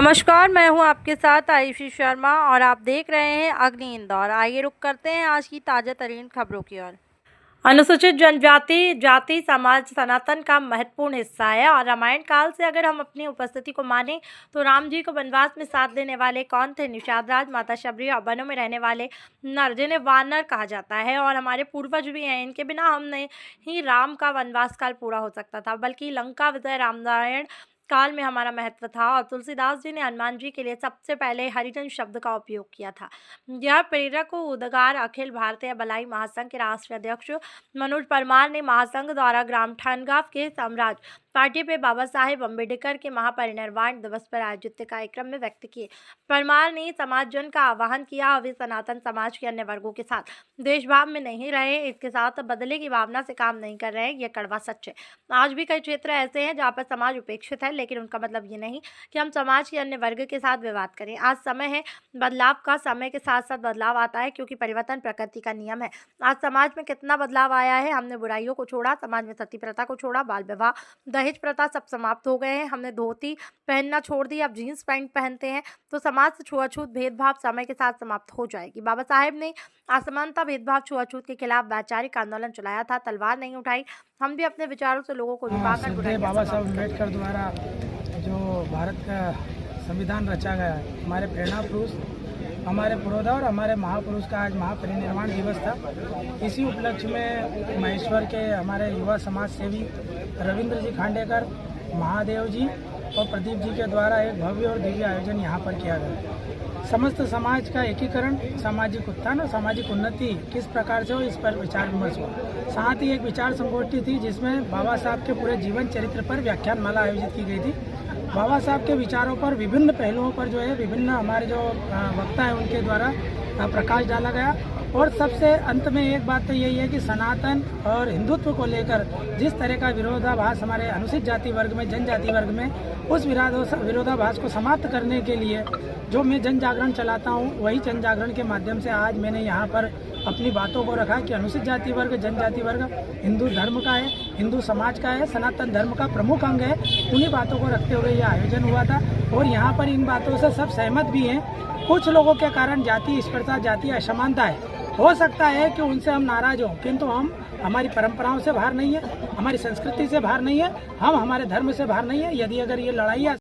नमस्कार, मैं हूं आपके साथ आयुषी शर्मा और आप देख रहे हैं अग्नि इंदौर। आइए रुक करते हैं आज की ताज़ा तरीन खबरों की ओर। अनुसूचित जनजाति जाति समाज सनातन का महत्वपूर्ण हिस्सा है और रामायण काल से अगर हम अपनी उपस्थिति को माने तो राम जी को वनवास में साथ देने वाले कौन थे? निषाद राज, माता शबरी और वनों में रहने वाले नर, जिन्हें वानर कहा जाता है, और हमारे पूर्वज भी हैं। इनके बिना हम नहीं ही राम का वनवास काल पूरा हो सकता था, बल्कि लंका विजय रामायण काल में हमारा महत्व था। और तुलसीदास जी ने हनुमान जी के लिए सबसे पहले हरिजन शब्द का उपयोग किया था। यह प्रेरक उद्गार अखिल भारतीय भलाई महासंघ के राष्ट्रीय अध्यक्ष मनोज परमार ने महासंघ द्वारा ग्राम ठनगांव के साम्राज्य पार्टी पे बाबा साहेब अम्बेडकर के महापरिनिर्वाण दिवस पर आयोजित कार्यक्रम में व्यक्त किए। परमार ने समाज जन का आह्वान किया, वे सनातन समाज के अन्य वर्गों के साथ देशभाव में नहीं रहे, इसके साथ बदले की भावना से काम नहीं कर रहे हैं। यह कड़वा सच है। आज भी कई क्षेत्र ऐसे हैं जहाँ पर समाज उपेक्षित है, लेकिन उनका मतलब ये नहीं कि हम समाज के अन्य वर्ग के साथ विवाद करें। आज समय है बदलाव का, समय के साथ साथ बदलाव आता है, क्योंकि परिवर्तन प्रकृति का नियम है। आज समाज में कितना बदलाव आया है। हमने बुराइयों को छोड़ा, समाज में सती प्रथा को छोड़ा, बाल विवाह, दहेज प्रथा सब समाप्त हो गए हैं। हमने धोती पहनना छोड़ दी, अब जीन्स पैंट पहनते हैं। तो समाज से छुआछूत भेदभाव समय के साथ समाप्त हो जाएगी। बाबा साहेब ने असमानता, भेदभाव, छुआछूत के खिलाफ वैचारिक आंदोलन चलाया था, तलवार नहीं उठाई। हम भी अपने विचारों से लोगों को लुभाकर बाबा साहब अम्बेडकर द्वारा जो भारत का संविधान रचा गया है, हमारे प्रेरणा पुरुष, हमारे पुरोधा और हमारे महापुरुष का आज महापरिनिर्वाण दिवस था। इसी उपलक्ष्य में महेश्वर के हमारे युवा समाज सेवी रविंद्र जी खांडेकर, महादेव जी और प्रदीप जी के द्वारा एक भव्य और दिव्य आयोजन यहाँ पर किया गया। समस्त समाज का एकीकरण, सामाजिक उत्थान और सामाजिक उन्नति किस प्रकार से हो, इस पर विचार विमर्श हुआ। साथ ही एक विचार संगोष्ठी थी जिसमें बाबा साहब के पूरे जीवन चरित्र पर व्याख्यान माला आयोजित की गई थी। बाबा साहब के विचारों पर विभिन्न पहलुओं पर जो है विभिन्न हमारे जो वक्ता है उनके द्वारा प्रकाश डाला गया। और सबसे अंत में एक बात तो यही है कि सनातन और हिंदुत्व को लेकर जिस तरह का विरोधाभास हमारे अनुसूचित जाति वर्ग में, जनजाति वर्ग में, उस विरोधाभास को समाप्त करने के लिए जो मैं जन जागरण चलाता हूँ, वही जन जागरण के माध्यम से आज मैंने यहाँ पर अपनी बातों को रखा कि अनुसूचित जाति वर्ग, जनजाति वर्ग हिंदू धर्म का है, हिंदू समाज का है, सनातन धर्म का प्रमुख अंग है। उन्हीं बातों को रखते हुए यह आयोजन हुआ था और यहाँ पर इन बातों से सब सहमत भी हैं। कुछ लोगों के कारण जाति स्पर्धा, जाति असमानता है, हो सकता है कि उनसे हम नाराज हों, किंतु हम हमारी परंपराओं से बाहर नहीं है, हमारी संस्कृति से बाहर नहीं है, हम हमारे धर्म से बाहर नहीं है। यदि अगर ये लड़ाइयाँ